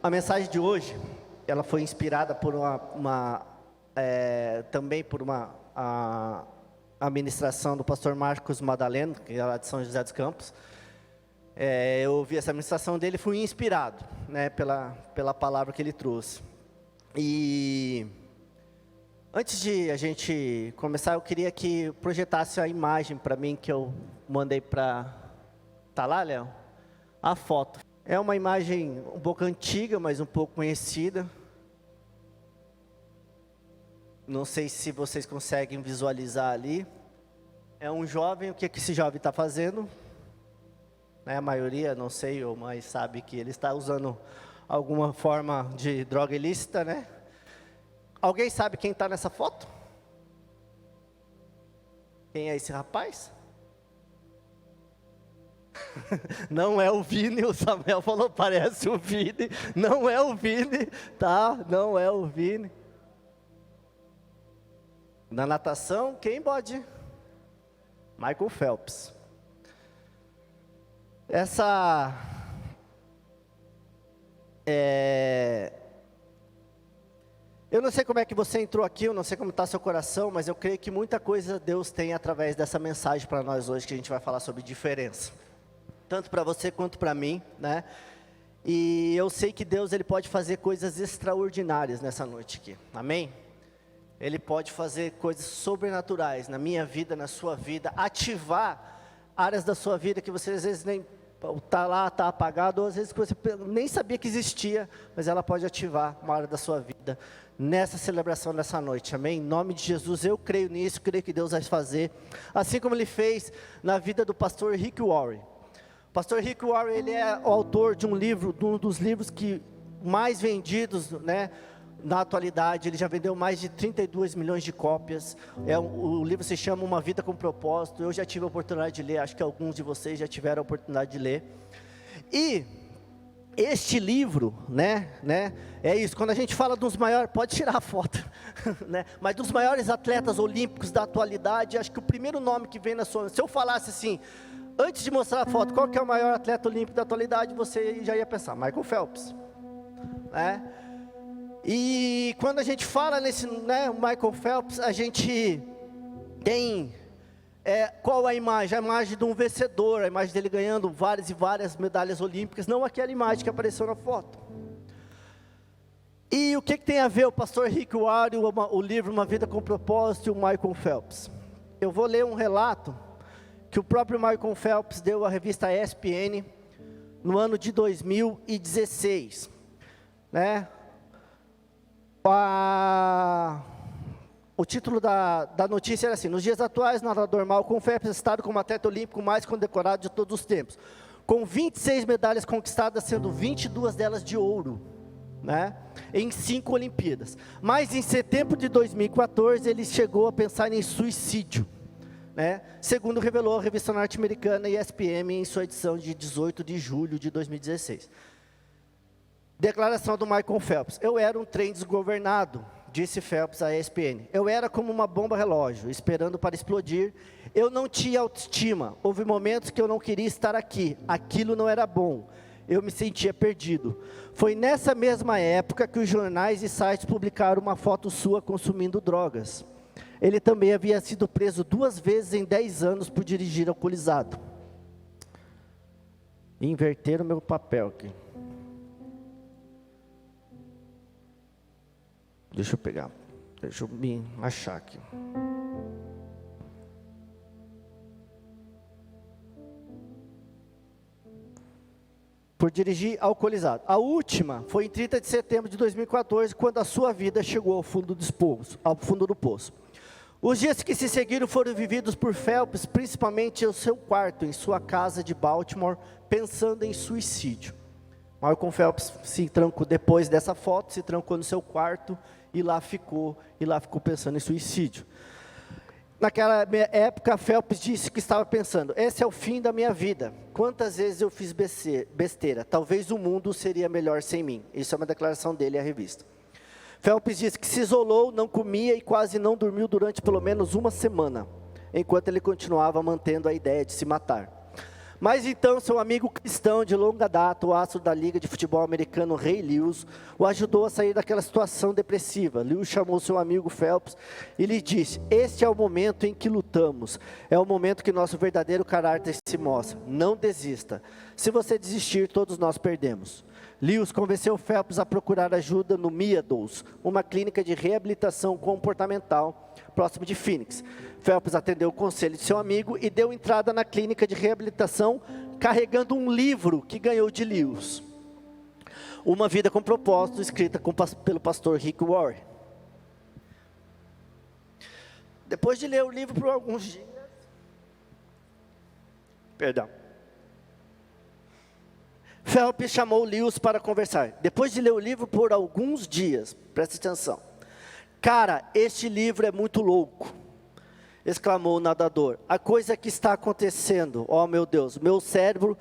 A mensagem de hoje, ela foi inspirada por também por a ministração do pastor Marcos Madaleno, que é lá de São José dos Campos. Eu ouvi essa ministração dele e fui inspirado, né, pela palavra que ele trouxe. E antes de a gente começar, eu queria que projetasse a imagem para mim que eu mandei para... Tá lá, Léo? A foto. É uma imagem um pouco antiga, mas um pouco conhecida. Não sei se vocês conseguem visualizar ali. É um jovem, o que esse jovem está fazendo? A maioria, não sei, ou mais sabe que ele está usando alguma forma de droga ilícita, né? Alguém sabe quem está nessa foto? Quem é esse rapaz? Não é o Vini, o Samuel falou, parece o Vini. Não é o Vini, tá? Não é o Vini. Na natação, quem pode? Michael Phelps. Eu não sei como é que você entrou aqui, eu não sei como está seu coração, mas eu creio que muita coisa Deus tem através dessa mensagem para nós hoje, que a gente vai falar sobre diferença. Tanto para você quanto para mim, né? E eu sei que Deus, Ele pode fazer coisas extraordinárias nessa noite aqui, amém? Ele pode fazer coisas sobrenaturais na minha vida, na sua vida, ativar áreas da sua vida que você às vezes nem está lá, está apagado, ou às vezes que você nem sabia que existia, mas ela pode ativar uma área da sua vida nessa celebração dessa noite, amém? Em nome de Jesus, eu creio nisso, creio que Deus vai fazer, assim como Ele fez na vida do pastor Rick Warren. O pastor Rick Warren, ele é o autor de um dos livros que mais vendidos, né, na atualidade. Ele já vendeu mais de 32 milhões de cópias. O livro se chama Uma Vida com Propósito. Eu já tive a oportunidade de ler, acho que alguns de vocês já tiveram a oportunidade de ler. E este livro, né, é isso, quando a gente fala dos maiores, pode tirar a foto, né, mas dos maiores atletas olímpicos da atualidade, acho que o primeiro nome que vem na sua... Se eu falasse assim, antes de mostrar a foto, qual que é o maior atleta olímpico da atualidade, você já ia pensar, Michael Phelps, né? E quando a gente fala nesse, né, Michael Phelps, a gente tem, qual a imagem? A imagem de um vencedor, a imagem dele ganhando várias e várias medalhas olímpicas, não aquela imagem que apareceu na foto. E o que tem a ver o pastor Rick Warren, o livro Uma Vida com Propósito e o Michael Phelps? Eu vou ler um relato que o próprio Michael Phelps deu à revista ESPN no ano de 2016, né? O título da notícia era assim: nos dias atuais, nadador Michael Phelps é citado como atleta olímpico mais condecorado de todos os tempos, com 26 medalhas conquistadas, sendo 22 delas de ouro, né, em 5 Olimpíadas. Mas em setembro de 2014, ele chegou a pensar em suicídio, né, segundo revelou a revista norte-americana ESPN em sua edição de 18 de julho de 2016. Declaração do Michael Phelps: eu era um trem desgovernado, disse Phelps à ESPN. Eu era como uma bomba relógio, esperando para explodir. Eu não tinha autoestima. Houve momentos que eu não queria estar aqui. Aquilo não era bom. Eu me sentia perdido. Foi nessa mesma época que os jornais e sites publicaram uma foto sua consumindo drogas. Ele também havia sido preso 2 vezes em 10 anos por dirigir alcoolizado. Inverter o meu papel aqui. Deixa eu me achar aqui. Por dirigir alcoolizado. A última foi em 30 de setembro de 2014, quando a sua vida chegou ao fundo do poço. Os dias que se seguiram foram vividos por Phelps, principalmente em seu quarto, em sua casa de Baltimore, pensando em suicídio. Michael Phelps se trancou, depois dessa foto, se trancou no seu quarto e lá ficou pensando em suicídio. Naquela época, Phelps disse que estava pensando: esse é o fim da minha vida. Quantas vezes eu fiz besteira? Talvez o mundo seria melhor sem mim. Isso é uma declaração dele à revista. Phelps disse que se isolou, não comia e quase não dormiu durante pelo menos 1 semana, enquanto ele continuava mantendo a ideia de se matar. Mas então seu amigo cristão de longa data, o astro da Liga de Futebol Americano Ray Lewis, o ajudou a sair daquela situação depressiva. Lewis chamou seu amigo Phelps e lhe disse: este é o momento em que lutamos, é o momento que nosso verdadeiro caráter se mostra, não desista. Se você desistir, todos nós perdemos. Lewis convenceu Phelps a procurar ajuda no Meadows, uma clínica de reabilitação comportamental próximo de Phoenix. Phelps atendeu o conselho de seu amigo e deu entrada na clínica de reabilitação carregando um livro que ganhou de Lewis. Uma Vida com Propósito, escrita pelo pastor Rick Warren. Depois de ler o livro por alguns dias... Phelps chamou Lewis para conversar. Depois de ler o livro por alguns dias, preste atenção. Cara, este livro é muito louco, exclamou o nadador. A coisa que está acontecendo, oh meu Deus, meu cérebro,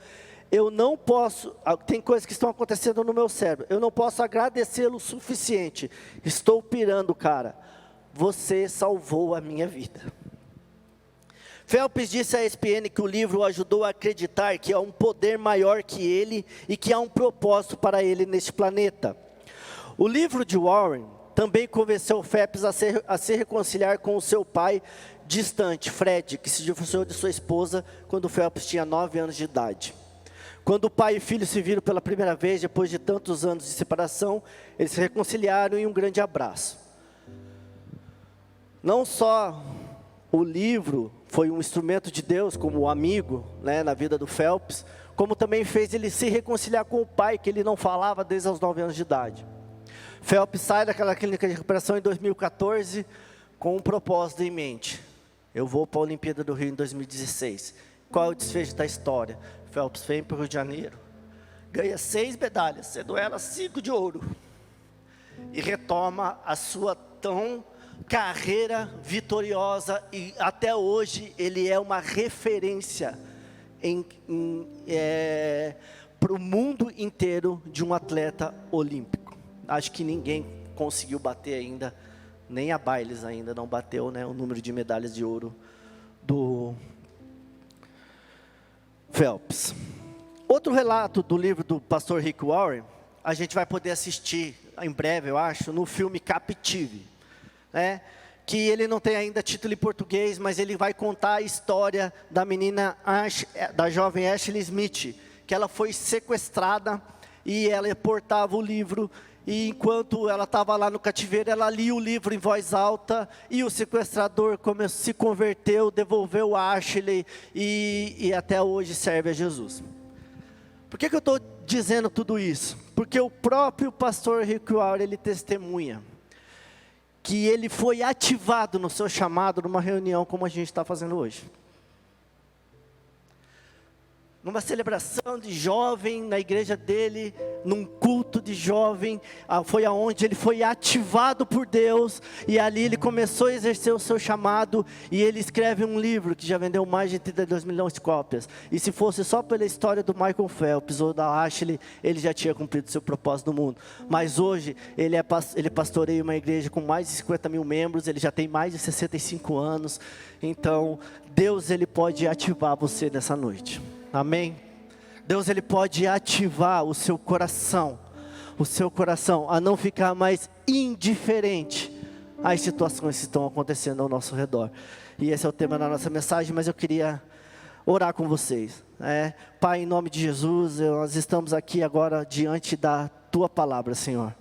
eu não posso, tem coisas que estão acontecendo no meu cérebro, eu não posso agradecê-lo o suficiente. Estou pirando, cara. Você salvou a minha vida. Phelps disse à ESPN que o livro o ajudou a acreditar que há um poder maior que ele e que há um propósito para ele neste planeta. O livro de Warren também convenceu Phelps a se reconciliar com o seu pai distante, Fred, que se divorciou de sua esposa quando Phelps tinha 9 anos de idade. Quando o pai e filho se viram pela primeira vez, depois de tantos anos de separação, eles se reconciliaram em um grande abraço. Não só o livro foi um instrumento de Deus como amigo, né, na vida do Phelps, como também fez ele se reconciliar com o pai, que ele não falava desde os 9 anos de idade. Phelps sai daquela clínica de recuperação em 2014 com um propósito em mente. Eu vou para a Olimpíada do Rio em 2016. Qual é o desfecho da história? Phelps vem para o Rio de Janeiro, ganha 6 medalhas, sendo elas 5 de ouro, e retoma a sua tão carreira vitoriosa, e até hoje ele é uma referência para o mundo inteiro de um atleta olímpico. Acho que ninguém conseguiu bater ainda, nem a Biles ainda não bateu, né, o número de medalhas de ouro do Phelps. Outro relato do livro do pastor Rick Warren, a gente vai poder assistir em breve, eu acho, no filme Captive, né? Que ele não tem ainda título em português, mas ele vai contar a história da menina, da jovem Ashley Smith, que ela foi sequestrada e ela portava o livro, e enquanto ela estava lá no cativeiro, ela lia o livro em voz alta, e o sequestrador se converteu, devolveu a Ashley, e até hoje serve a Jesus. Por que eu estou dizendo tudo isso? Porque o próprio pastor Rick Warren, ele testemunha que ele foi ativado no seu chamado numa reunião como a gente está fazendo hoje. Numa celebração de jovem, na igreja dele, num culto de jovem, foi aonde ele foi ativado por Deus, e ali ele começou a exercer o seu chamado, e ele escreve um livro que já vendeu mais de 32 milhões de cópias, e se fosse só pela história do Michael Phelps ou da Ashley, ele já tinha cumprido seu propósito no mundo. Mas hoje, ele pastoreia uma igreja com mais de 50 mil membros, ele já tem mais de 65 anos, então Deus, ele pode ativar você nessa noite. Amém? Deus, ele pode ativar o seu coração a não ficar mais indiferente às situações que estão acontecendo ao nosso redor. E esse é o tema da nossa mensagem, mas eu queria orar com vocês. Pai, em nome de Jesus, nós estamos aqui agora diante da Tua palavra, Senhor.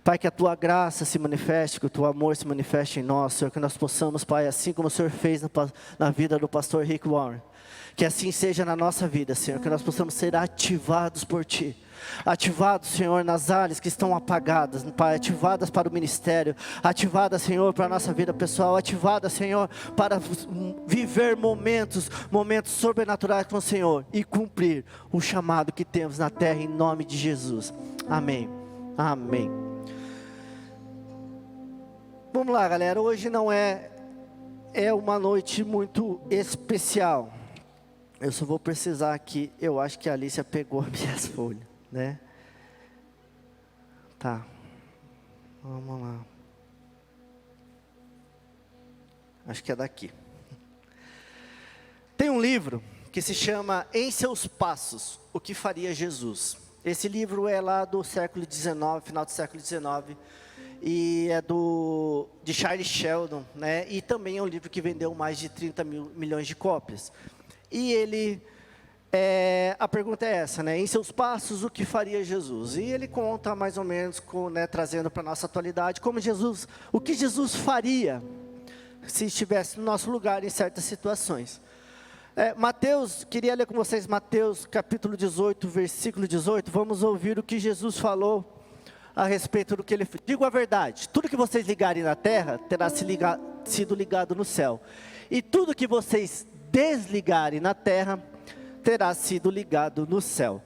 Pai, que a Tua graça se manifeste, que o Teu amor se manifeste em nós, Senhor, que nós possamos, Pai, assim como o Senhor fez na vida do pastor Rick Warren, que assim seja na nossa vida, Senhor, que nós possamos ser ativados por Ti. Ativados, Senhor, nas áreas que estão apagadas, Pai, ativadas para o ministério, ativadas, Senhor, para a nossa vida pessoal, ativadas, Senhor, para viver momentos sobrenaturais com o Senhor e cumprir o chamado que temos na terra, em nome de Jesus. Amém. Amém. Vamos lá, galera, hoje não é uma noite muito especial. Eu só vou precisar aqui, eu acho que a Alicia pegou as minhas folhas, né? Tá, vamos lá. Acho que é daqui. Tem um livro que se chama Em Seus Passos, o que faria Jesus. Esse livro é lá do século XIX, final do século XIX, e é de Charles Sheldon, né? E também é um livro que vendeu mais de 30 milhões de cópias. E ele, a pergunta é essa, né? Em seus passos, o que faria Jesus? E ele conta mais ou menos, trazendo para a nossa atualidade, o que Jesus faria se estivesse no nosso lugar em certas situações. Mateus, queria ler com vocês Mateus capítulo 18, versículo 18, vamos ouvir o que Jesus falou a respeito do que ele fez. Digo a verdade, tudo que vocês ligarem na terra, terá sido ligado no céu, e tudo que vocês desligarem na terra, terá sido ligado no céu.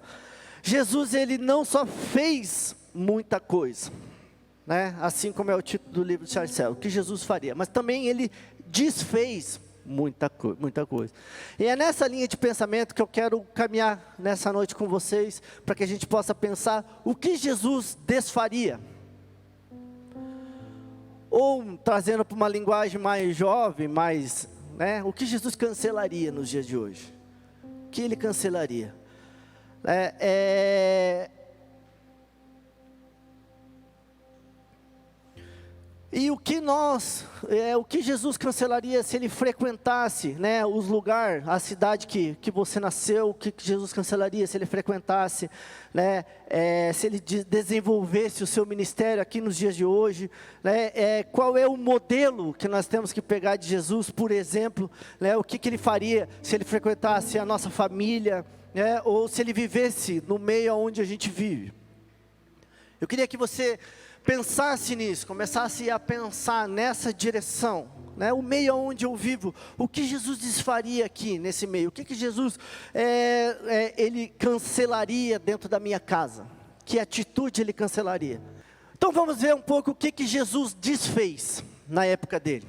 Jesus, ele não só fez muita coisa, né? Assim como é o título do livro de Charles Sheldon, o que Jesus faria, mas também ele desfez muita coisa. E é nessa linha de pensamento que eu quero caminhar nessa noite com vocês, para que a gente possa pensar o que Jesus desfaria. Ou, trazendo para uma linguagem mais jovem, o que Jesus cancelaria nos dias de hoje. O que ele cancelaria? E o que Jesus cancelaria se ele frequentasse, né, os lugares, a cidade que você nasceu, o que Jesus cancelaria se ele frequentasse, né, se ele desenvolvesse o seu ministério aqui nos dias de hoje, né, qual é o modelo que nós temos que pegar de Jesus, por exemplo, né, o que ele faria se ele frequentasse a nossa família, né, ou se ele vivesse no meio onde a gente vive. Eu queria que você pensasse nisso, começasse a pensar nessa direção, né? O meio onde eu vivo, o que Jesus desfaria aqui nesse meio, o que Jesus ele cancelaria dentro da minha casa, que atitude ele cancelaria. Então vamos ver um pouco o que Jesus desfez na época dele.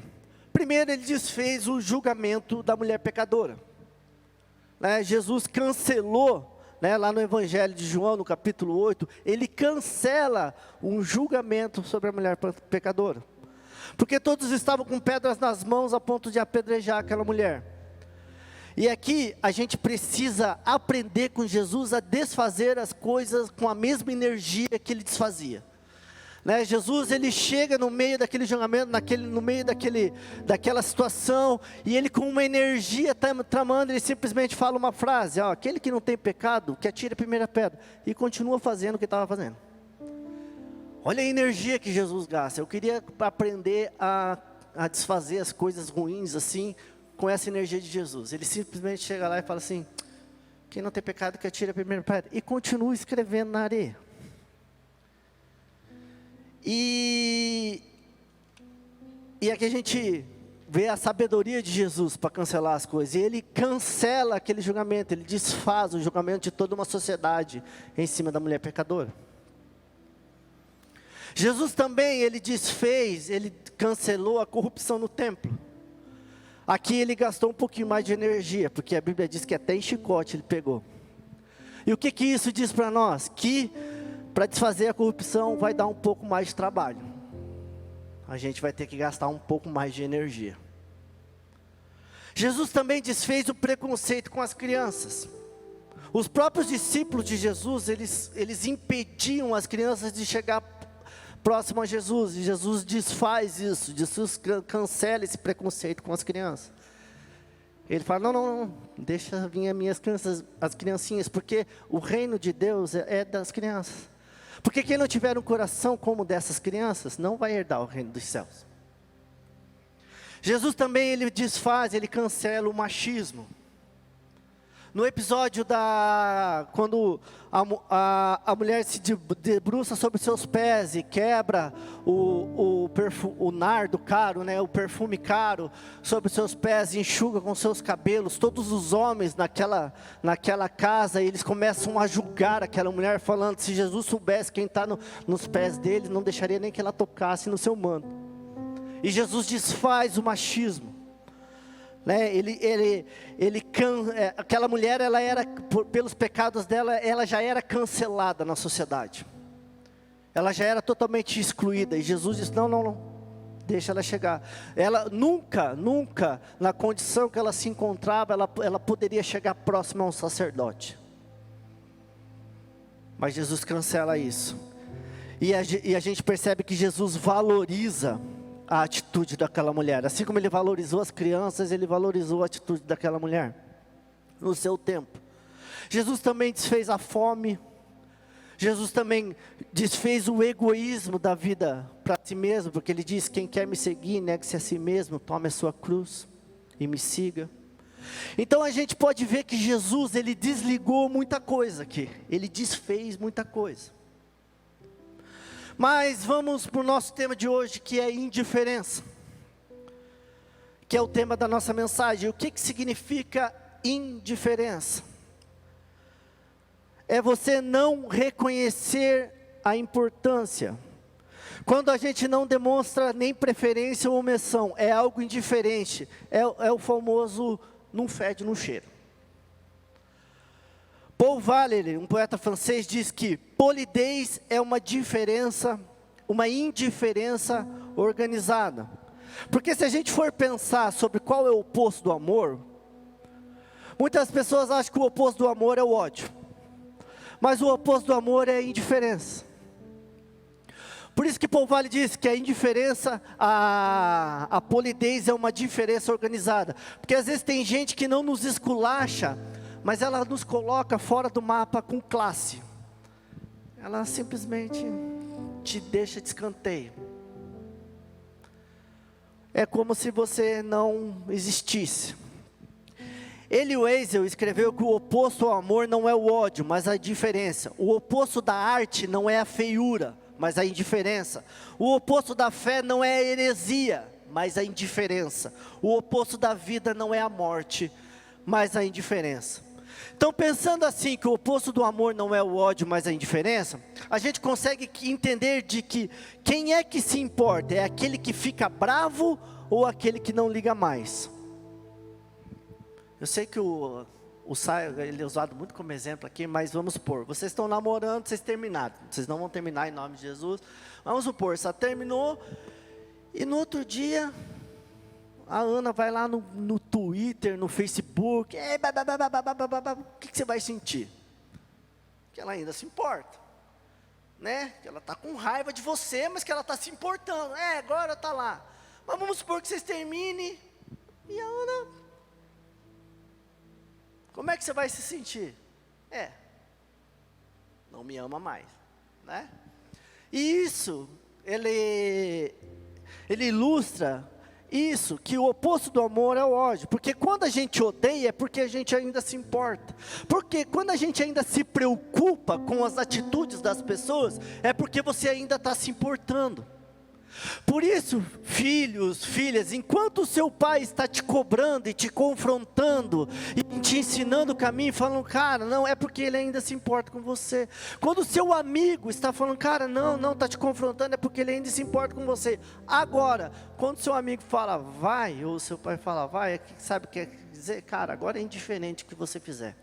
Primeiro, ele desfez o julgamento da mulher pecadora, né? Jesus cancelou, né, lá no Evangelho de João, no capítulo 8, ele cancela um julgamento sobre a mulher pecadora, porque todos estavam com pedras nas mãos a ponto de apedrejar aquela mulher. E aqui a gente precisa aprender com Jesus a desfazer as coisas com a mesma energia que ele desfazia, né? Jesus, ele chega no meio daquele julgamento, no meio daquela situação, e ele com uma energia tramando, ele simplesmente fala uma frase, aquele que não tem pecado, que atire a primeira pedra, e continua fazendo o que estava fazendo. Olha a energia que Jesus gasta. Eu queria aprender a desfazer as coisas ruins assim, com essa energia de Jesus. Ele simplesmente chega lá e fala assim, quem não tem pecado, que atire a primeira pedra, e continua escrevendo na areia. E aqui a gente vê a sabedoria de Jesus para cancelar as coisas. E ele cancela aquele julgamento, ele desfaz o julgamento de toda uma sociedade em cima da mulher pecadora. Jesus também, ele cancelou a corrupção no templo. Aqui ele gastou um pouquinho mais de energia, porque a Bíblia diz que até em chicote ele pegou. E o que isso diz para nós? Que para desfazer a corrupção vai dar um pouco mais de trabalho. A gente vai ter que gastar um pouco mais de energia. Jesus também desfez o preconceito com as crianças. Os próprios discípulos de Jesus, eles impediam as crianças de chegar próximo a Jesus. E Jesus desfaz isso, Jesus cancela esse preconceito com as crianças. Ele fala, não, deixa vir as criancinhas, porque o reino de Deus é das crianças. Porque quem não tiver um coração como dessas crianças, não vai herdar o reino dos céus. Jesus também, ele cancela o machismo. No episódio quando a mulher se debruça sobre seus pés e quebra o nardo caro, né, o perfume caro sobre seus pés e enxuga com seus cabelos, todos os homens naquela casa, eles começam a julgar aquela mulher, falando, se Jesus soubesse quem está nos pés dele, não deixaria nem que ela tocasse no seu manto. E Jesus desfaz o machismo. Né? Aquela mulher, pelos pecados dela, ela já era cancelada na sociedade. Ela já era totalmente excluída. E Jesus disse, não, deixa ela chegar. Ela nunca, na condição que ela se encontrava, ela poderia chegar próxima a um sacerdote. Mas Jesus cancela isso. E a gente percebe que Jesus valoriza a atitude daquela mulher. Assim como ele valorizou as crianças, ele valorizou a atitude daquela mulher, no seu tempo. Jesus também desfez a fome. Jesus também desfez o egoísmo da vida para si mesmo, porque ele diz: quem quer me seguir, negue-se a si mesmo, tome a sua cruz e me siga. Então a gente pode ver que Jesus, ele desligou muita coisa aqui, ele desfez muita coisa. Mas vamos para o nosso tema de hoje, que é indiferença, que é o tema da nossa mensagem. O que significa indiferença? É você não reconhecer a importância. Quando a gente não demonstra nem preferência ou omissão, é algo indiferente, é o famoso não fede, não cheira. Paul Valéry, um poeta francês, diz que polidez é uma indiferença organizada. Porque se a gente for pensar sobre qual é o oposto do amor, muitas pessoas acham que o oposto do amor é o ódio. Mas o oposto do amor é a indiferença. Por isso que Paul Valéry diz que a indiferença, a polidez é uma diferença organizada. Porque às vezes tem gente que não nos esculacha, mas ela nos coloca fora do mapa com classe. Ela simplesmente te deixa de escanteio. É como se você não existisse. Elie Wiesel escreveu que o oposto ao amor não é o ódio, mas a indiferença. O oposto da arte não é a feiura, mas a indiferença. O oposto da fé não é a heresia, mas a indiferença. O oposto da vida não é a morte, mas a indiferença. Então, pensando assim, que o oposto do amor não é o ódio, mas a indiferença, a gente consegue entender de que quem é que se importa? É aquele que fica bravo ou aquele que não liga mais? Eu sei que o Saio, ele é usado muito como exemplo aqui, mas vamos supor, vocês estão namorando, vocês terminaram, vocês não vão terminar em nome de Jesus, vamos supor, só terminou, e no outro dia, a Ana vai lá no Twitter, no Facebook, o que você vai sentir? Que ela ainda se importa, né? Que ela está com raiva de você, mas que ela está se importando, agora está lá, mas vamos supor que vocês terminem, e a Ana... Como é que você vai se sentir? Não me ama mais, né? E isso, ele ilustra isso, que o oposto do amor é o ódio. Porque quando a gente odeia, é porque a gente ainda se importa. Porque quando a gente ainda se preocupa com as atitudes das pessoas, é porque você ainda está se importando. Por isso, filhos, filhas, enquanto o seu pai está te cobrando e te confrontando, e te ensinando o caminho, falando, cara, não, é porque ele ainda se importa com você. Quando o seu amigo está falando, cara, não, está te confrontando, é porque ele ainda se importa com você. Agora, quando o seu amigo fala, vai, ou o seu pai fala, vai, sabe o que quer dizer? Cara, agora é indiferente o que você fizer.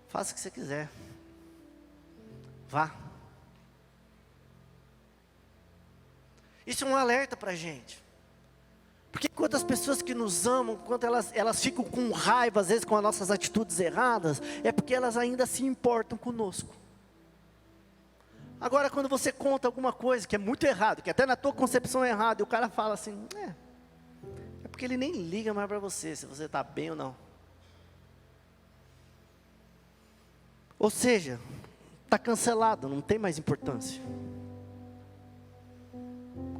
Faça o que você quiser. Vá. Isso é um alerta para a gente. Porque quando as pessoas que nos amam, quando elas ficam com raiva, às vezes com as nossas atitudes erradas, é porque elas ainda se importam conosco. Agora, quando você conta alguma coisa que é muito errado, que até na tua concepção é errado, e o cara fala assim, é porque ele nem liga mais para você, se você está bem ou não. Ou seja, está cancelado, não tem mais importância.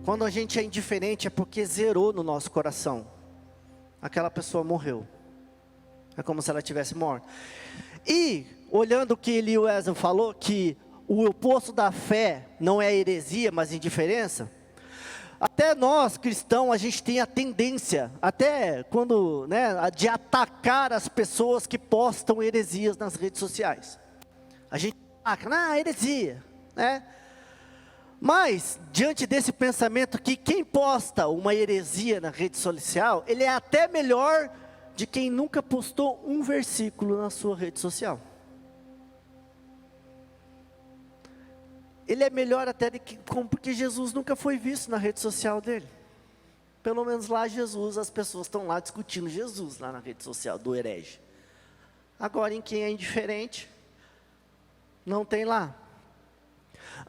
Quando a gente é indiferente é porque zerou no nosso coração. Aquela pessoa morreu. É como se ela tivesse morto. E, olhando o que Elie Wiesel falou, que o oposto da fé não é heresia, mas indiferença. Até nós, cristãos, a gente tem a tendência, até quando, de atacar as pessoas que postam heresias nas redes sociais. A gente ataca, heresia, né? Mas, diante desse pensamento que quem posta uma heresia na rede social, ele é até melhor de quem nunca postou um versículo na sua rede social. ele é melhor até porque Jesus nunca foi visto na rede social dele. Pelo menos lá Jesus, as pessoas estão lá discutindo Jesus, lá na rede social do herege. Agora em quem é indiferente, não tem lá.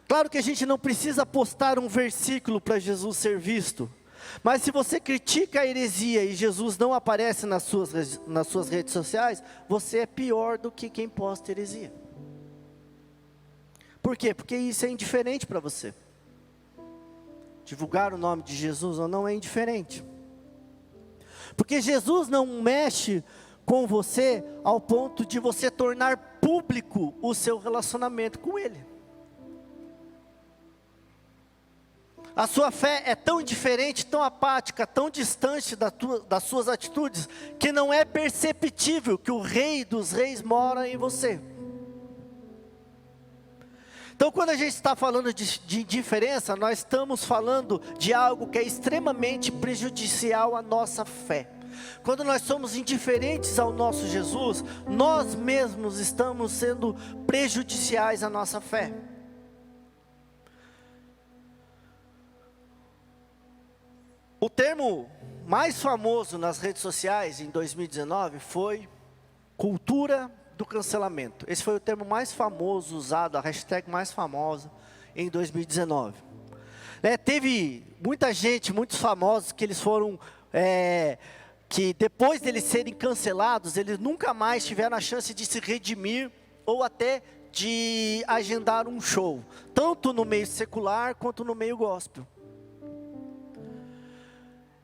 Claro que a gente não precisa postar um versículo para Jesus ser visto. Mas se você critica a heresia e Jesus não aparece nas suas redes sociais, você é pior do que quem posta heresia. Por quê? Porque isso é indiferente para você. Divulgar o nome de Jesus ou não é indiferente. Porque Jesus não mexe com você ao ponto de você tornar público o seu relacionamento com Ele. A sua fé é tão indiferente, tão apática, tão distante das suas atitudes, que não é perceptível que o Rei dos Reis mora em você. Então, quando a gente está falando de indiferença, nós estamos falando de algo que é extremamente prejudicial à nossa fé. Quando nós somos indiferentes ao nosso Jesus, nós mesmos estamos sendo prejudiciais à nossa fé. O termo mais famoso nas redes sociais em 2019 foi cultura do cancelamento. Esse foi o termo mais famoso usado, a hashtag mais famosa em 2019. Teve muita gente, muitos famosos que eles foram, que depois deles serem cancelados, eles nunca mais tiveram a chance de se redimir ou até de agendar um show, tanto no meio secular quanto no meio gospel.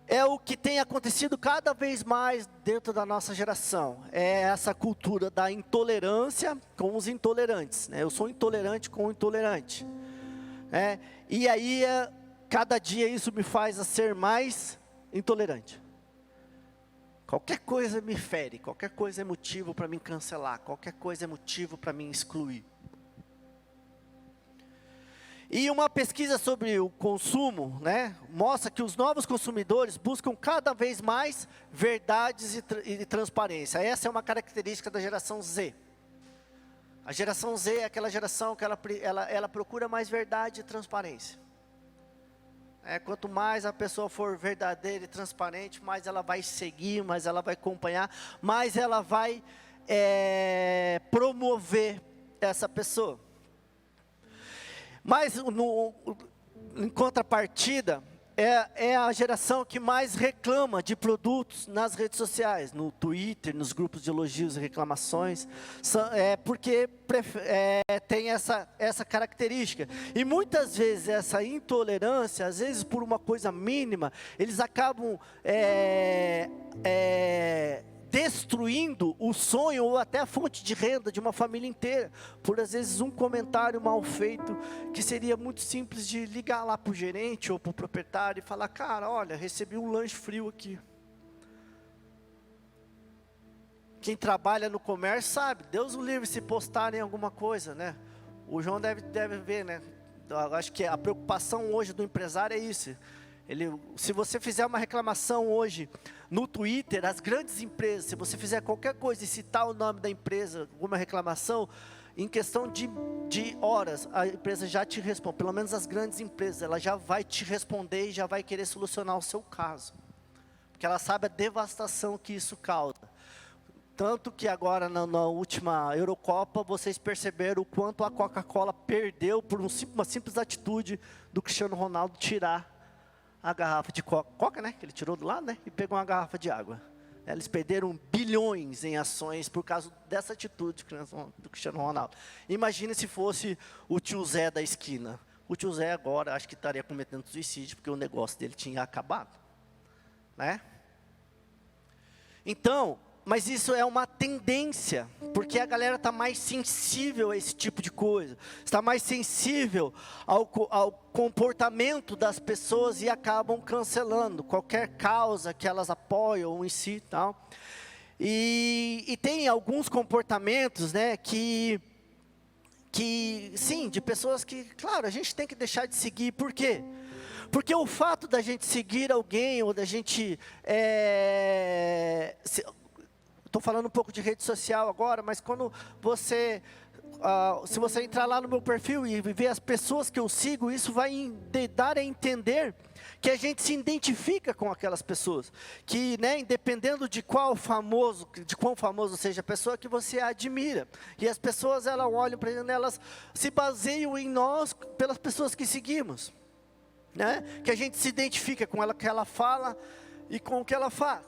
É o que tem acontecido cada vez mais dentro da nossa geração. É essa cultura da intolerância com os intolerantes. Eu sou intolerante com o intolerante. E aí, cada dia isso me faz a ser mais intolerante. Qualquer coisa me fere, qualquer coisa é motivo para me cancelar, qualquer coisa é motivo para me excluir. E uma pesquisa sobre o consumo, mostra que os novos consumidores buscam cada vez mais verdades e transparência. Essa é uma característica da geração Z. A geração Z é aquela geração que ela procura mais verdade e transparência. Quanto mais a pessoa for verdadeira e transparente, mais ela vai seguir, mais ela vai acompanhar, mais ela vai promover essa pessoa. Mas, em contrapartida, é a geração que mais reclama de produtos nas redes sociais, no Twitter, nos grupos de elogios e reclamações, porque tem essa característica. E muitas vezes essa intolerância, às vezes por uma coisa mínima, eles acabam destruindo o sonho ou até a fonte de renda de uma família inteira, por às vezes um comentário mal feito, que seria muito simples de ligar lá para o gerente ou para o proprietário e falar: cara, olha, recebi um lanche frio aqui. Quem trabalha no comércio sabe, Deus o livre se postarem alguma coisa, O João deve ver, Eu acho que a preocupação hoje do empresário é isso. Se você fizer uma reclamação hoje no Twitter, as grandes empresas, se você fizer qualquer coisa e citar o nome da empresa, alguma reclamação, em questão de horas, a empresa já te responde. Pelo menos as grandes empresas, ela já vai te responder e já vai querer solucionar o seu caso. Porque ela sabe a devastação que isso causa. Tanto que agora na última Eurocopa, vocês perceberam o quanto a Coca-Cola perdeu por uma simples atitude do Cristiano Ronaldo tirar a garrafa de coca, que ele tirou do lado, e pegou uma garrafa de água. Eles perderam bilhões em ações por causa dessa atitude do Cristiano Ronaldo. Imagine se fosse o tio Zé da esquina. O tio Zé agora acho que estaria cometendo suicídio, porque o negócio dele tinha acabado. Então, mas isso é uma tendência, porque a galera está mais sensível a esse tipo de coisa, está mais sensível ao comportamento das pessoas e acabam cancelando qualquer causa que elas apoiam em si e tal. E tem alguns comportamentos, que sim, de pessoas que, claro, a gente tem que deixar de seguir. Por quê? Porque o fato da gente seguir alguém, ou da gente... Estou falando um pouco de rede social agora, mas quando você se você entrar lá no meu perfil e ver as pessoas que eu sigo, isso vai dar a entender que a gente se identifica com aquelas pessoas, que, né, dependendo de quão famoso seja a pessoa que você admira, e as pessoas, elas olham para ele, elas se baseiam em nós pelas pessoas que seguimos, né, que a gente se identifica com ela, que ela fala e com o que ela faz.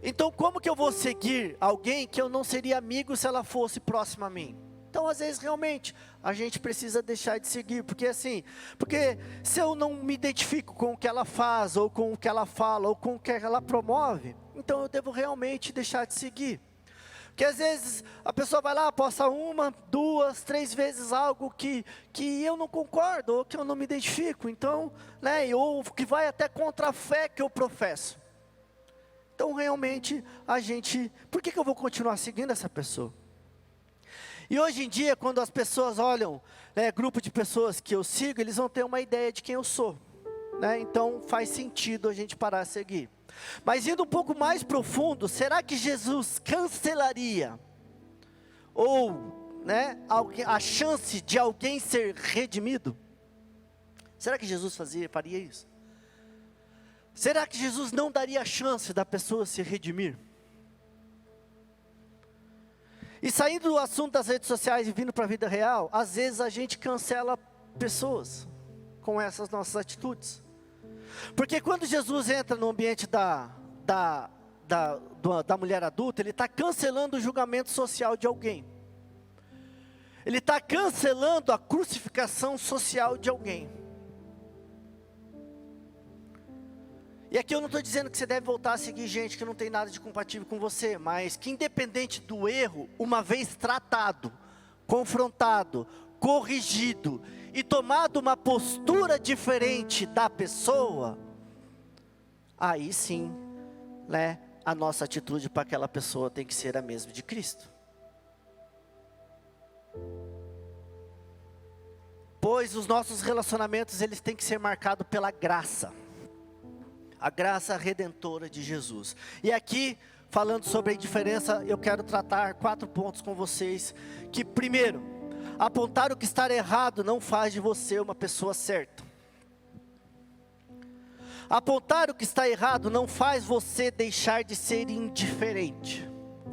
Então, como que eu vou seguir alguém que eu não seria amigo se ela fosse próxima a mim? Então, às vezes, realmente, a gente precisa deixar de seguir, porque se eu não me identifico com o que ela faz, ou com o que ela fala, ou com o que ela promove, então eu devo realmente deixar de seguir. Porque às vezes, a pessoa vai lá, posta 1, 2, 3 vezes algo que eu não concordo, ou que eu não me identifico, então, né, ou que vai até contra a fé que eu professo. Então, realmente, por que eu vou continuar seguindo essa pessoa? E hoje em dia, quando as pessoas olham, grupo de pessoas que eu sigo, eles vão ter uma ideia de quem eu sou, né? Então faz sentido a gente parar de seguir. Mas indo um pouco mais profundo, será que Jesus cancelaria, ou, né, a chance de alguém ser redimido? Será que Jesus faria isso? Será que Jesus não daria a chance da pessoa se redimir? E saindo do assunto das redes sociais e vindo para a vida real, às vezes a gente cancela pessoas com essas nossas atitudes. Porque quando Jesus entra no ambiente da mulher adulta, ele está cancelando o julgamento social de alguém. Ele está cancelando a crucificação social de alguém. E aqui eu não estou dizendo que você deve voltar a seguir gente que não tem nada de compatível com você, mas que independente do erro, uma vez tratado, confrontado, corrigido e tomado uma postura diferente da pessoa, aí sim, né, a nossa atitude para aquela pessoa tem que ser a mesma de Cristo. Pois os nossos relacionamentos, eles têm que ser marcados pela graça. A graça redentora de Jesus. E aqui, falando sobre a indiferença, eu quero tratar 4 pontos com vocês. Que primeiro, apontar o que está errado não faz de você uma pessoa certa. Apontar o que está errado não faz você deixar de ser indiferente.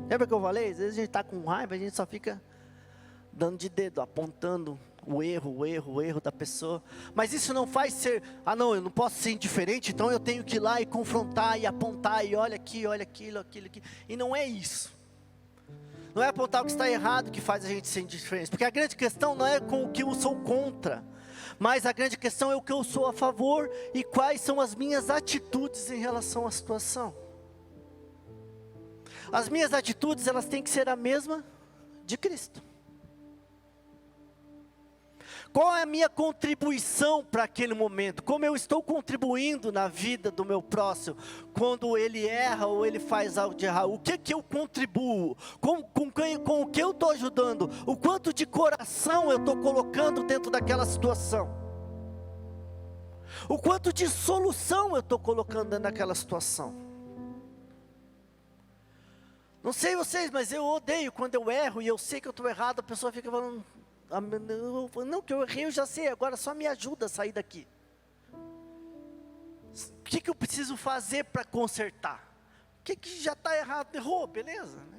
Lembra que eu falei? Às vezes a gente está com raiva, a gente só fica dando de dedo, apontando o erro da pessoa. Mas isso não faz ser, não, eu não posso ser indiferente, então eu tenho que ir lá e confrontar e apontar, e olha aqui, olha aquilo. E não é isso. Não é apontar o que está errado que faz a gente ser indiferente. Porque a grande questão não é com o que eu sou contra, mas a grande questão é o que eu sou a favor e quais são as minhas atitudes em relação à situação. As minhas atitudes, elas têm que ser a mesma de Cristo. Qual é a minha contribuição para aquele momento? Como eu estou contribuindo na vida do meu próximo? Quando ele erra ou ele faz algo de errado, o que eu contribuo? Com o que eu estou ajudando? O quanto de coração eu estou colocando dentro daquela situação? O quanto de solução eu estou colocando dentro daquela situação? Não sei vocês, mas eu odeio quando eu erro e eu sei que eu estou errado, a pessoa fica falando... Não, que eu errei, eu já sei, agora só me ajuda a sair daqui. O que eu preciso fazer para consertar? O que já está errado? Errou, beleza, né?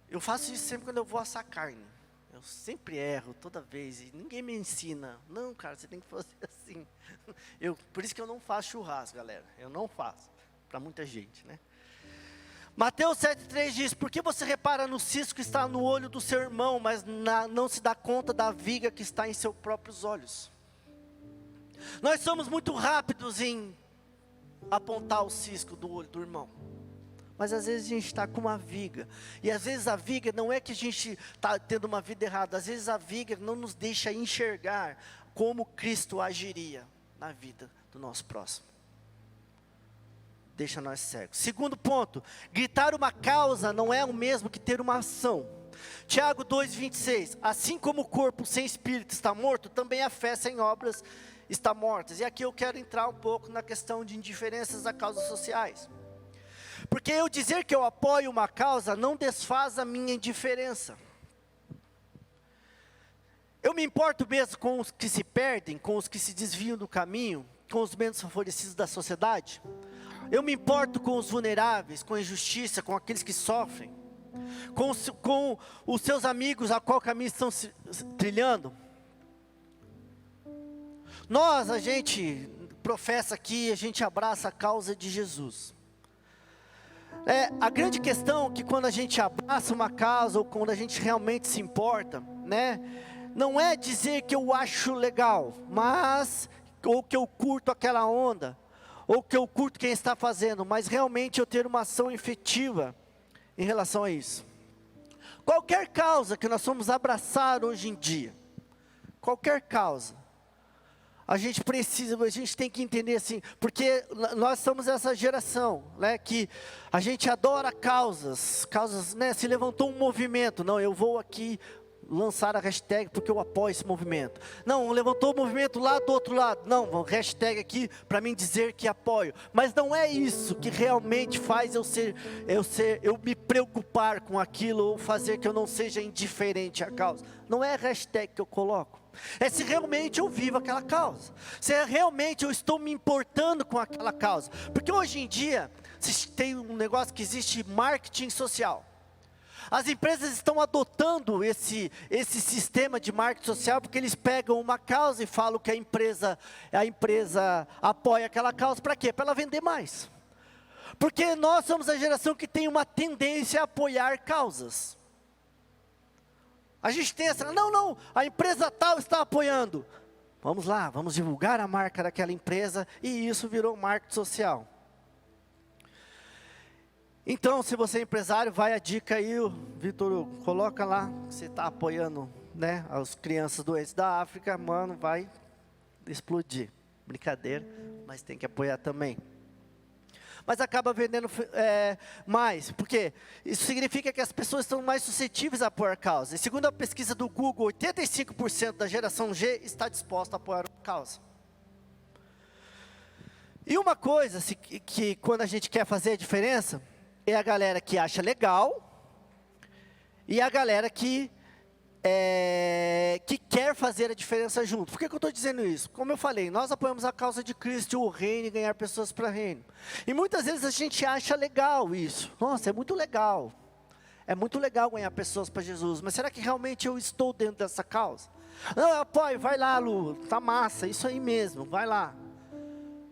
Eu faço isso sempre quando eu vou assar carne. Eu sempre erro, toda vez, e ninguém me ensina. Não, cara, você tem que fazer assim. Por isso que eu não faço churrasco, galera. Eu não faço, para muita gente, né? Mateus 7,3 diz, por que você repara no cisco que está no olho do seu irmão, mas não se dá conta da viga que está em seus próprios olhos? Nós somos muito rápidos em apontar o cisco do olho do irmão. Mas às vezes a gente está com uma viga. E às vezes a viga não é que a gente está tendo uma vida errada. Às vezes a viga não nos deixa enxergar como Cristo agiria na vida do nosso próximo. Deixa nós cegos. Segundo ponto, gritar uma causa não é o mesmo que ter uma ação. Tiago 2,26, assim como o corpo sem espírito está morto, também a fé sem obras está morta. E aqui eu quero entrar um pouco na questão de indiferenças a causas sociais. Porque eu dizer que eu apoio uma causa não desfaz a minha indiferença. Eu me importo mesmo com os que se perdem, com os que se desviam do caminho, com os menos favorecidos da sociedade. Eu me importo com os vulneráveis, com a injustiça, com aqueles que sofrem, com os seus amigos a qual caminho estão trilhando. A gente professa aqui, a gente abraça a causa de Jesus. A grande questão é que quando a gente abraça uma causa, ou quando a gente realmente se importa, não é dizer que eu acho legal, ou que eu curto aquela onda, ou que eu curto quem está fazendo, mas realmente eu ter uma ação efetiva em relação a isso. Qualquer causa que nós vamos abraçar hoje em dia, qualquer causa, a gente tem que entender assim, porque nós somos essa geração, que a gente adora causas, se levantou um movimento, não, eu vou aqui lançar a hashtag porque eu apoio esse movimento. Não, levantou o movimento lá do outro lado, não, hashtag aqui para mim dizer que apoio. Mas não é isso que realmente faz eu me preocupar com aquilo, ou fazer que eu não seja indiferente à causa. Não é a hashtag que eu coloco. É se realmente eu vivo aquela causa, se realmente eu estou me importando com aquela causa. Porque hoje em dia tem um negócio que existe, marketing social. As empresas estão adotando esse sistema de marketing social, porque eles pegam uma causa e falam que a empresa apoia aquela causa. Para quê? Para ela vender mais. Porque nós somos a geração que tem uma tendência a apoiar causas. A gente tem essa, não, a empresa tal está apoiando. Vamos lá, vamos divulgar a marca daquela empresa, e isso virou marketing social. Então, se você é empresário, vai a dica aí, Vitor, coloca lá, você está apoiando, as crianças doentes da África, mano, vai explodir. Brincadeira, mas tem que apoiar também. Mas acaba vendendo mais, porque isso significa que as pessoas estão mais suscetíveis a apoiar causa. E segundo a pesquisa do Google, 85% da geração G está disposta a apoiar uma causa. E uma coisa que quando a gente quer fazer a diferença, é a galera que acha legal, e a galera que quer fazer a diferença junto. Por que eu estou dizendo isso? Como eu falei, nós apoiamos a causa de Cristo, o reino, e ganhar pessoas para o reino. E muitas vezes a gente acha legal isso. Nossa, é muito legal. É muito legal ganhar pessoas para Jesus. Mas será que realmente eu estou dentro dessa causa? Não, eu apoio, vai lá, Lu, tá massa, isso aí mesmo, vai lá.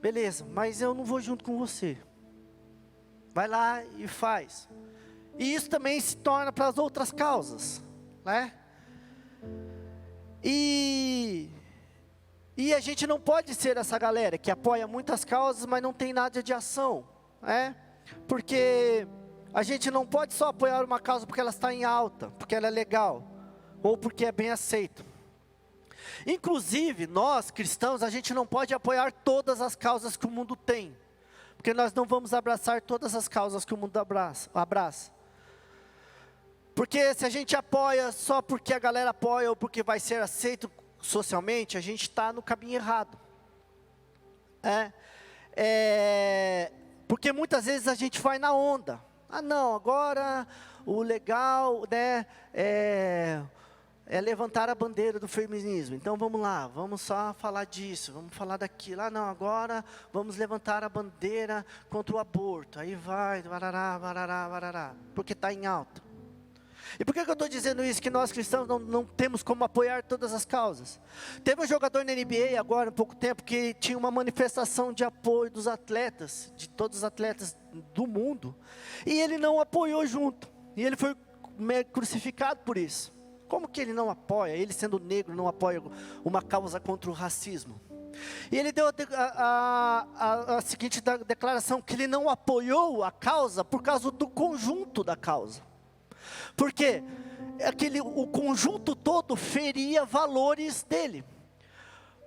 Beleza, mas eu não vou junto com você. Vai lá e faz. E isso também se torna para as outras causas, E a gente não pode ser essa galera que apoia muitas causas, mas não tem nada de ação, Porque a gente não pode só apoiar uma causa porque ela está em alta, porque ela é legal, ou porque é bem aceito. Inclusive, nós cristãos, a gente não pode apoiar todas as causas que o mundo tem, porque nós não vamos abraçar todas as causas que o mundo abraça. Porque se a gente apoia só porque a galera apoia, ou porque vai ser aceito socialmente, a gente está no caminho errado. Porque muitas vezes a gente vai na onda. Ah não, agora o legal é levantar a bandeira do feminismo. Então vamos lá, vamos só falar disso, vamos falar daquilo. Ah não, agora vamos levantar a bandeira contra o aborto. Aí vai, varará, porque está em alta. E por que eu estou dizendo isso? Que nós cristãos não temos como apoiar todas as causas. Teve um jogador na NBA agora, há pouco tempo, que tinha uma manifestação de apoio dos atletas, de todos os atletas do mundo, e ele não apoiou junto, e ele foi crucificado por isso. Como que ele não apoia, ele sendo negro, não apoia uma causa contra o racismo? E ele deu a seguinte declaração, que ele não apoiou a causa por causa do conjunto da causa. Porque o conjunto todo feria valores dele.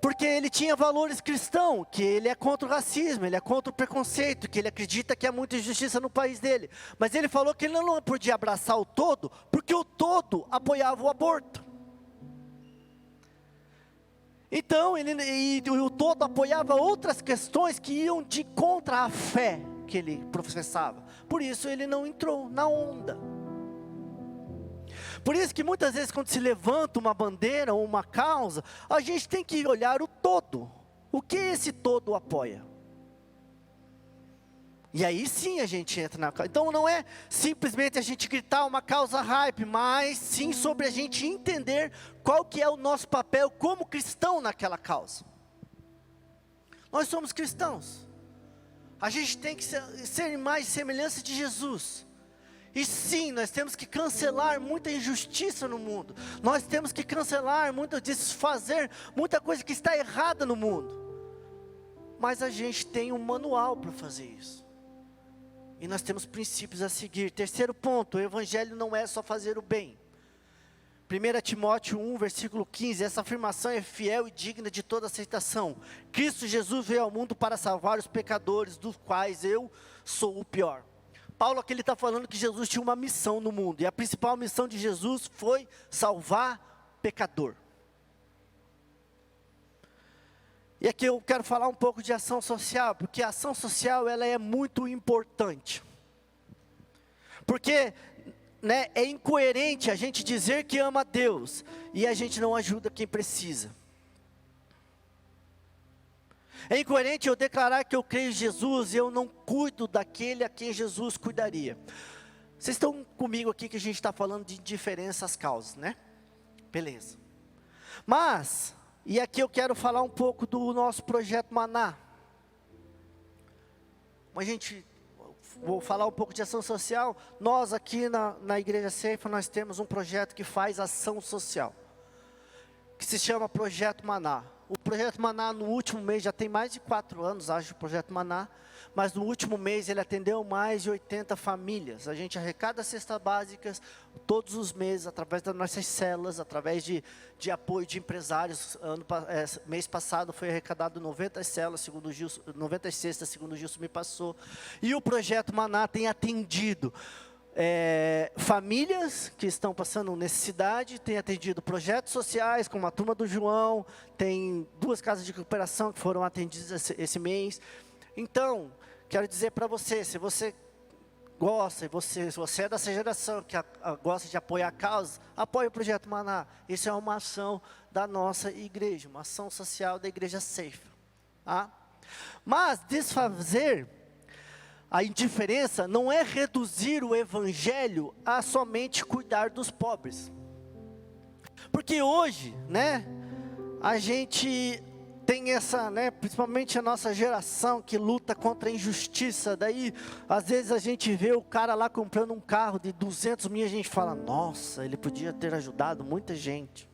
Porque ele tinha valores cristãos, que ele é contra o racismo, ele é contra o preconceito, que ele acredita que há muita injustiça no país dele. Mas ele falou que ele não podia abraçar o todo, porque o todo apoiava o aborto. Então, o todo apoiava outras questões que iam de contra a fé que ele professava. Por isso ele não entrou na onda. Por isso que muitas vezes quando se levanta uma bandeira ou uma causa, a gente tem que olhar o todo. O que esse todo apoia? E aí sim a gente entra na causa. Então não é simplesmente a gente gritar uma causa hype, mas sim sobre a gente entender qual que é o nosso papel como cristão naquela causa. Nós somos cristãos. A gente tem que ser mais semelhança de Jesus. E sim, nós temos que cancelar muita injustiça no mundo. Nós temos que cancelar, desfazer muita coisa que está errada no mundo. Mas a gente tem um manual para fazer isso. E nós temos princípios a seguir. Terceiro ponto, o evangelho não é só fazer o bem. 1 Timóteo 1, versículo 15, essa afirmação é fiel e digna de toda aceitação. Cristo Jesus veio ao mundo para salvar os pecadores, dos quais eu sou o pior. Paulo aqui está falando que Jesus tinha uma missão no mundo. E a principal missão de Jesus foi salvar pecador. E aqui eu quero falar um pouco de ação social, porque a ação social ela é muito importante. Porque é incoerente a gente dizer que ama a Deus e a gente não ajuda quem precisa. É incoerente eu declarar que eu creio em Jesus e eu não cuido daquele a quem Jesus cuidaria. Vocês estão comigo aqui que a gente está falando de indiferença às causas, né? Beleza. Mas, e aqui eu quero falar um pouco do nosso projeto Maná. Vou falar um pouco de ação social. Nós aqui na Igreja Ceifa, nós temos um projeto que faz ação social, que se chama Projeto Maná. O Projeto Maná no último mês, já tem mais de 4 anos, acho, o Projeto Maná, mas no último mês ele atendeu mais de 80 famílias. A gente arrecada cestas básicas todos os meses, através das nossas células, através de apoio de empresários. Mês passado foi arrecadado 90 células, segundo o Gilson, 90 cestas, segundo o Gilson me passou. E o Projeto Maná tem atendido famílias que estão passando necessidade, tem atendido projetos sociais, como a Turma do João, tem 2 casas de recuperação que foram atendidas esse mês. Então, quero dizer para você, se você gosta, se você é dessa geração que gosta de apoiar a causa, apoie o Projeto Maná. Isso é uma ação da nossa igreja, uma ação social da Igreja Ceifa. Tá? Mas desfazer a indiferença não é reduzir o evangelho a somente cuidar dos pobres. Porque hoje, a gente tem essa, principalmente a nossa geração que luta contra a injustiça. Daí, às vezes a gente vê o cara lá comprando um carro de 200 mil e a gente fala, nossa, ele podia ter ajudado muita gente.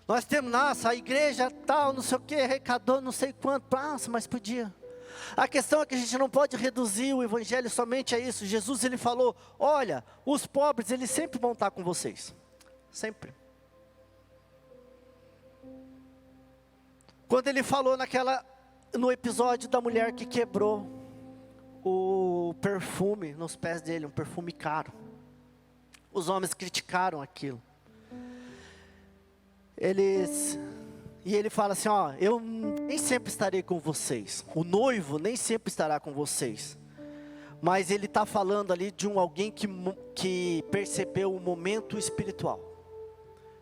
Nós temos, nossa, a igreja tal, não sei o que, arrecadou não sei quanto, nossa, mas podia. A questão é que a gente não pode reduzir o evangelho somente a isso. Jesus ele falou, olha, os pobres eles sempre vão estar com vocês, sempre. Quando ele falou no episódio da mulher que quebrou o perfume nos pés dele, um perfume caro, os homens criticaram aquilo. E ele fala assim, eu nem sempre estarei com vocês. O noivo nem sempre estará com vocês. Mas ele está falando ali de alguém que percebeu o momento espiritual.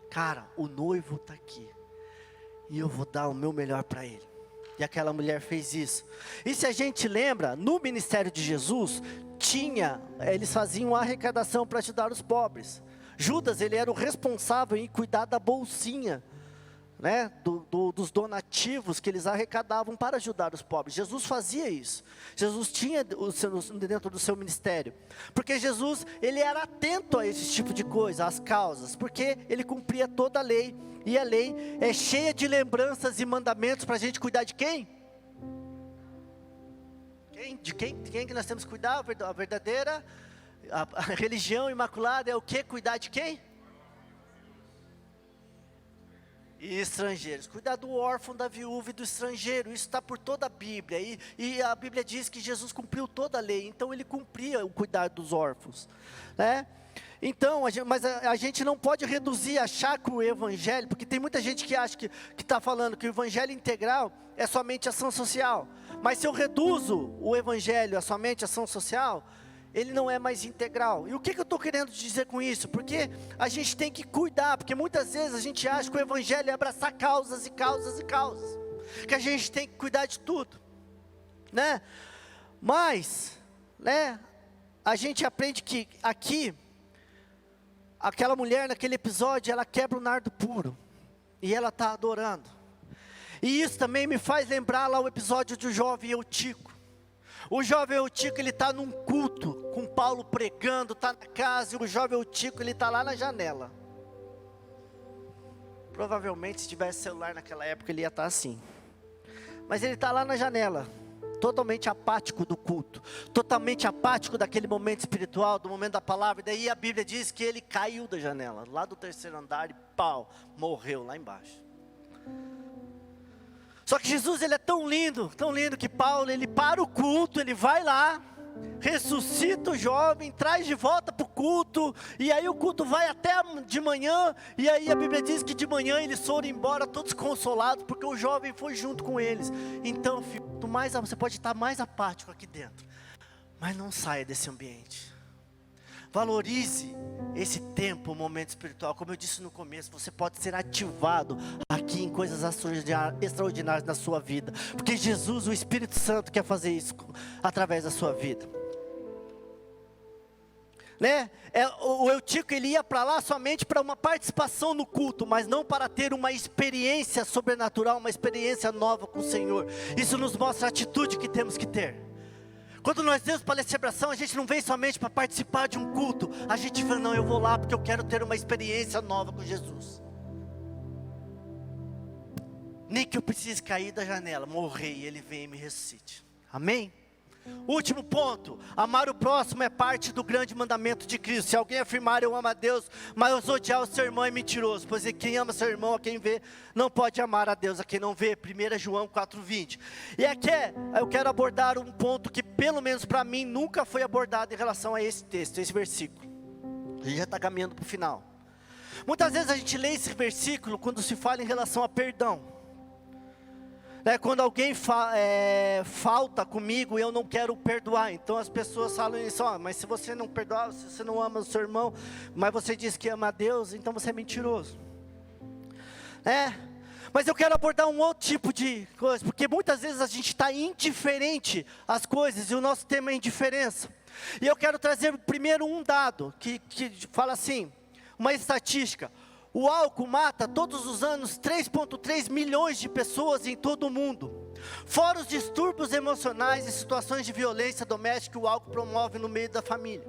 Cara, o noivo está aqui. E eu vou dar o meu melhor para ele. E aquela mulher fez isso. E se a gente lembra, no ministério de Jesus, eles faziam uma arrecadação para ajudar os pobres. Judas, ele era o responsável em cuidar da bolsinha, dos donativos que eles arrecadavam para ajudar os pobres. Jesus fazia isso. Jesus tinha dentro do seu ministério. Porque Jesus, ele era atento a esse tipo de coisa, às causas. Porque ele cumpria toda a lei. E a lei é cheia de lembranças e mandamentos para a gente cuidar de quem? De quem que nós temos que cuidar? A verdadeira, a religião imaculada é o que? Cuidar de quem? E estrangeiros, cuidar do órfão, da viúva e do estrangeiro. Isso está por toda a Bíblia, e a Bíblia diz que Jesus cumpriu toda a lei, então ele cumpria o cuidar dos órfãos, Então, mas a gente não pode reduzir, achar que o evangelho, porque tem muita gente que acha que está falando que o evangelho integral é somente ação social. Mas se eu reduzo o evangelho a somente ação social, ele não é mais integral. E o que eu estou querendo dizer com isso? Porque a gente tem que cuidar, porque muitas vezes a gente acha que o evangelho é abraçar causas e causas e causas, que a gente tem que cuidar de tudo, né? Mas, né, a gente aprende que aqui, aquela mulher naquele episódio, ela quebra o nardo puro, e ela está adorando. E isso também me faz lembrar lá o episódio do jovem Eutico. O jovem Eutico, ele está num culto, com Paulo pregando, está na casa, e o jovem Eutico, ele está lá na janela. Provavelmente, se tivesse celular naquela época, ele ia estar assim. Mas ele está lá na janela, totalmente apático do culto, totalmente apático daquele momento espiritual, do momento da palavra. E daí a Bíblia diz que ele caiu da janela, lá do terceiro andar, e pau, morreu lá embaixo. Só que Jesus, ele é tão lindo que Paulo, ele para o culto, ele vai lá, ressuscita o jovem, traz de volta para o culto, e aí o culto vai até de manhã, e aí a Bíblia diz que de manhã eles foram embora todos consolados, porque o jovem foi junto com eles. Então, filho, você pode estar mais apático aqui dentro, mas não saia desse ambiente. Valorize esse tempo, momento espiritual. Como eu disse no começo, você pode ser ativado aqui em coisas extraordinárias na sua vida, porque Jesus, o Espírito Santo, quer fazer isso através da sua vida, né? O Eutico, ele ia para lá somente para uma participação no culto, mas não para ter uma experiência sobrenatural, uma experiência nova com o Senhor. Isso nos mostra a atitude que temos que ter. Quando nós vemos para a celebração, a gente não vem somente para participar de um culto. A gente fala, não, eu vou lá porque eu quero ter uma experiência nova com Jesus. Nem que eu precise cair da janela, morrer e Ele vem e me ressuscite. Amém? Último ponto, amar o próximo é parte do grande mandamento de Cristo. Se alguém afirmar eu amo a Deus, mas odiar o seu irmão é mentiroso, pois quem ama seu irmão, a quem vê, não pode amar a Deus a quem não vê. 1 João 4,20. E aqui eu quero abordar um ponto que pelo menos para mim nunca foi abordado em relação a esse texto, esse versículo. A gente já está caminhando para o final. Muitas vezes a gente lê esse versículo quando se fala em relação a perdão. Quando alguém falta comigo, eu não quero perdoar. Então as pessoas falam isso, mas se você não perdoar, se você não ama o seu irmão, mas você diz que ama a Deus, então você é mentiroso. Mas eu quero abordar um outro tipo de coisa, porque muitas vezes a gente está indiferente às coisas, e o nosso tema é indiferença. E eu quero trazer primeiro um dado, que fala assim, uma estatística. O álcool mata todos os anos 3,3 milhões de pessoas em todo o mundo. Fora os distúrbios emocionais e situações de violência doméstica que o álcool promove no meio da família.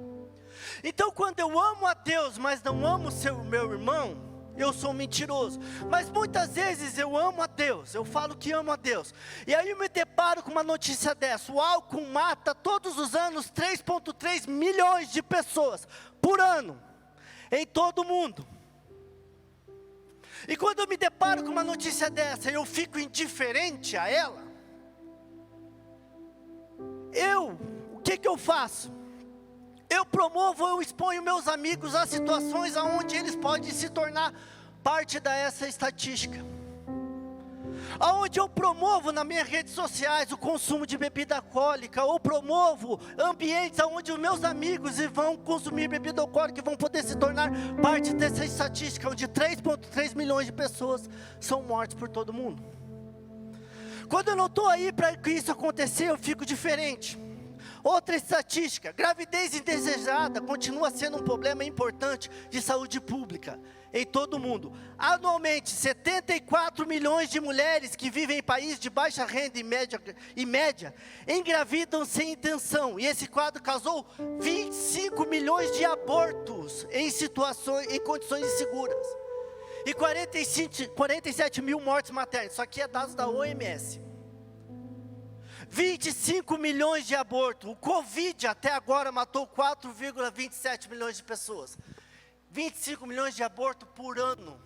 Então quando eu amo a Deus, mas não amo meu irmão, eu sou mentiroso. Mas muitas vezes eu amo a Deus, eu falo que amo a Deus. E aí eu me deparo com uma notícia dessa. O álcool mata todos os anos 3,3 milhões de pessoas por ano, em todo o mundo. E quando eu me deparo com uma notícia dessa, eu fico indiferente a ela. O que eu faço? Eu promovo, eu exponho meus amigos a situações onde eles podem se tornar parte dessa estatística. Aonde eu promovo nas minhas redes sociais o consumo de bebida alcoólica, ou promovo ambientes onde os meus amigos vão consumir bebida alcoólica e vão poder se tornar parte dessa estatística, onde 3,3 milhões de pessoas são mortas por todo mundo. Quando eu não estou aí para que isso acontecer, eu fico diferente. Outra estatística, gravidez indesejada continua sendo um problema importante de saúde pública em todo o mundo. Anualmente, 74 milhões de mulheres que vivem em países de baixa renda e média engravidam sem intenção. E esse quadro causou 25 milhões de abortos em condições inseguras. E 47 mil mortes maternas. Isso aqui é dados da OMS. 25 milhões de abortos. O Covid até agora matou 4,27 milhões de pessoas. 25 milhões de abortos por ano.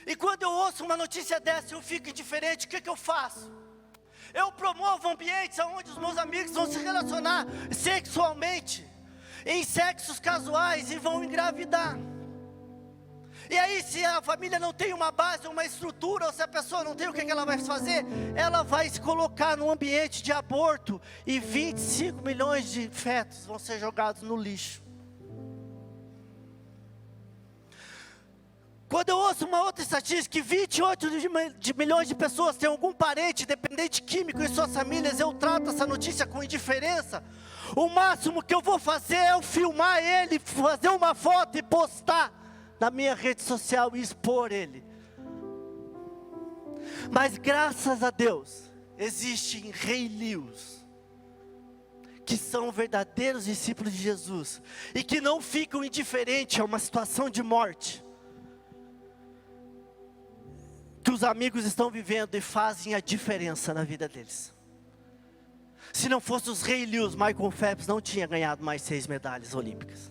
E quando eu ouço uma notícia dessa, eu fico indiferente. O que eu faço? Eu promovo ambientes onde os meus amigos vão se relacionar sexualmente, em sexos casuais, e vão engravidar. E aí, se a família não tem uma base, uma estrutura, ou se a pessoa não tem, o que ela vai fazer? Ela vai se colocar num ambiente de aborto, e 25 milhões de fetos vão ser jogados no lixo. Quando eu ouço uma outra estatística, que 28 milhões de pessoas têm algum parente dependente químico em suas famílias, eu trato essa notícia com indiferença. O máximo que eu vou fazer é eu filmar ele, fazer uma foto e postar na minha rede social e expor ele. Mas graças a Deus, existem Rei Leos, que são verdadeiros discípulos de Jesus, e que não ficam indiferentes a uma situação de morte, que os amigos estão vivendo e fazem a diferença na vida deles. Se não fosse os Rei Leos, Michael Phelps não tinha ganhado mais 6 medalhas olímpicas.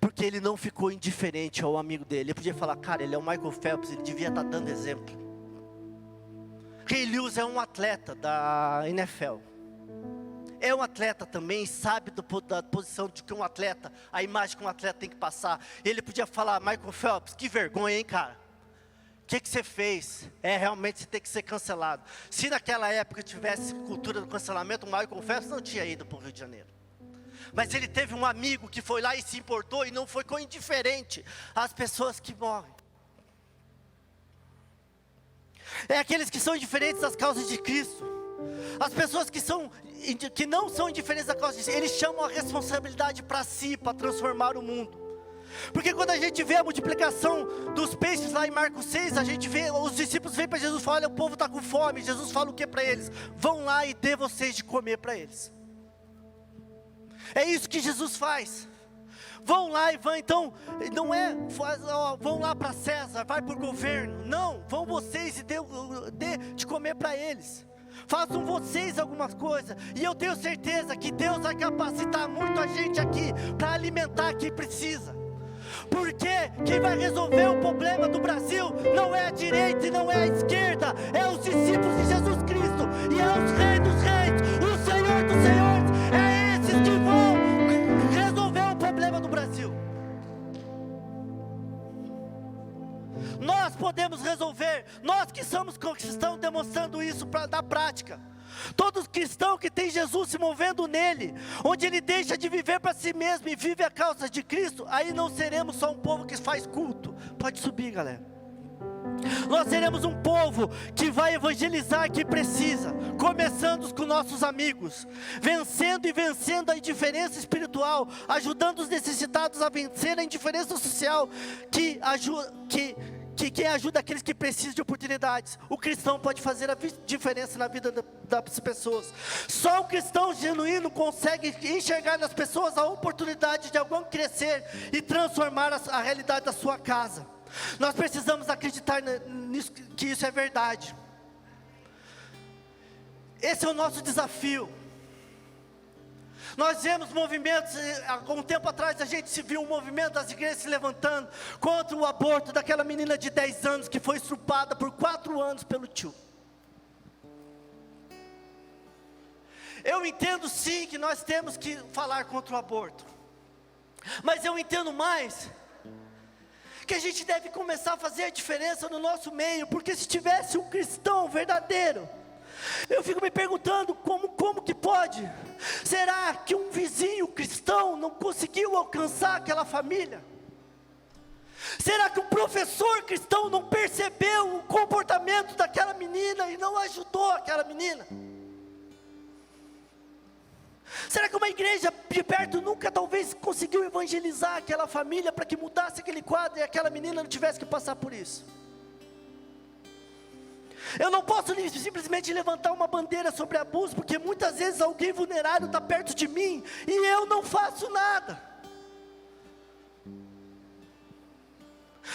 Porque ele não ficou indiferente ao amigo dele. Ele podia falar, cara, ele é o Michael Phelps, ele devia estar dando exemplo. Rei Lewis é um atleta da NFL. É um atleta também, sabe da posição de que um atleta, a imagem que um atleta tem que passar. Ele podia falar, Michael Phelps, que vergonha, hein, cara? O que você fez? Realmente você tem que ser cancelado. Se naquela época tivesse cultura do cancelamento, o Michael Phelps não tinha ido para o Rio de Janeiro. Mas ele teve um amigo que foi lá e se importou e não ficou indiferente às pessoas que morrem. É aqueles que são indiferentes às causas de Cristo. As pessoas que não são indiferentes às causas de Cristo, eles chamam a responsabilidade para si, para transformar o mundo. Porque quando a gente vê a multiplicação dos peixes lá em Marcos 6, a gente vê, os discípulos vêm para Jesus e falam, olha, o povo está com fome. Jesus fala o que para eles? Vão lá e dê vocês de comer para eles. É isso que Jesus faz. Vão lá e vão, então, não é, vão lá para César, vai para o governo. Não, vão vocês e dê de comer para eles. Façam vocês algumas coisas. E eu tenho certeza que Deus vai capacitar muito a gente aqui para alimentar quem precisa. Porque quem vai resolver o problema do Brasil não é a direita e não é a esquerda, é os discípulos de Jesus Cristo, e é os reis dos reis, o Senhor dos senhores, é esses que vão resolver o problema do Brasil. Nós podemos resolver, nós que somos cristãos demonstrando isso na prática. Todo cristão que tem Jesus se movendo nele, onde ele deixa de viver para si mesmo e vive a causa de Cristo, aí não seremos só um povo que faz culto. Pode subir, galera. Nós seremos um povo que vai evangelizar quem precisa, começando com nossos amigos, vencendo a indiferença espiritual, ajudando os necessitados a vencer a indiferença social, quem ajuda aqueles que precisam de oportunidades. O cristão pode fazer a diferença na vida das pessoas. Só um cristão genuíno consegue enxergar nas pessoas a oportunidade de alguém crescer e transformar a realidade da sua casa. Nós precisamos acreditar nisso, que isso é verdade. Esse é o nosso desafio. Nós vemos movimentos, há um tempo atrás a gente se viu um movimento das igrejas se levantando contra o aborto daquela menina de 10 anos que foi estrupada por 4 anos pelo tio. Eu entendo sim que nós temos que falar contra o aborto, mas eu entendo mais que a gente deve começar a fazer a diferença no nosso meio, porque se tivesse um cristão verdadeiro, eu fico me perguntando como que pode? Será que um vizinho cristão não conseguiu alcançar aquela família? Será que um professor cristão não percebeu o comportamento daquela menina e não ajudou aquela menina? Será que uma igreja de perto nunca talvez conseguiu evangelizar aquela família para que mudasse aquele quadro e aquela menina não tivesse que passar por isso? Eu não posso simplesmente levantar uma bandeira sobre abuso, porque muitas vezes alguém vulnerável está perto de mim e eu não faço nada.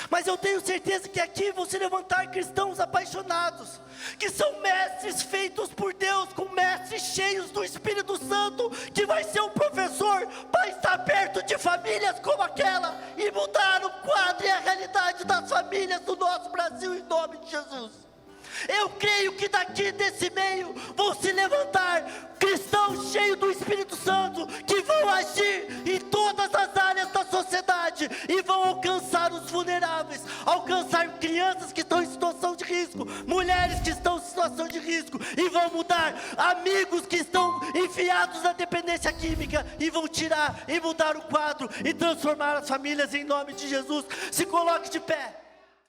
Mas eu tenho certeza que aqui vão se levantar cristãos apaixonados, que são mestres feitos por Deus, com mestres cheios do Espírito Santo, que vai ser um professor para estar perto de famílias como aquela e mudar o quadro e a realidade das famílias do nosso Brasil, em nome de Jesus. Eu creio que daqui desse meio vão se levantar cristãos cheios do Espírito Santo, que vão agir em todas as áreas da sociedade e vão alcançar os vulneráveis alcançar crianças que estão em situação de risco, mulheres que estão em situação de risco, e vão mudar amigos que estão enfiados na dependência química, e vão tirar e mudar o quadro, e transformar as famílias em nome de Jesus. Se coloque de pé.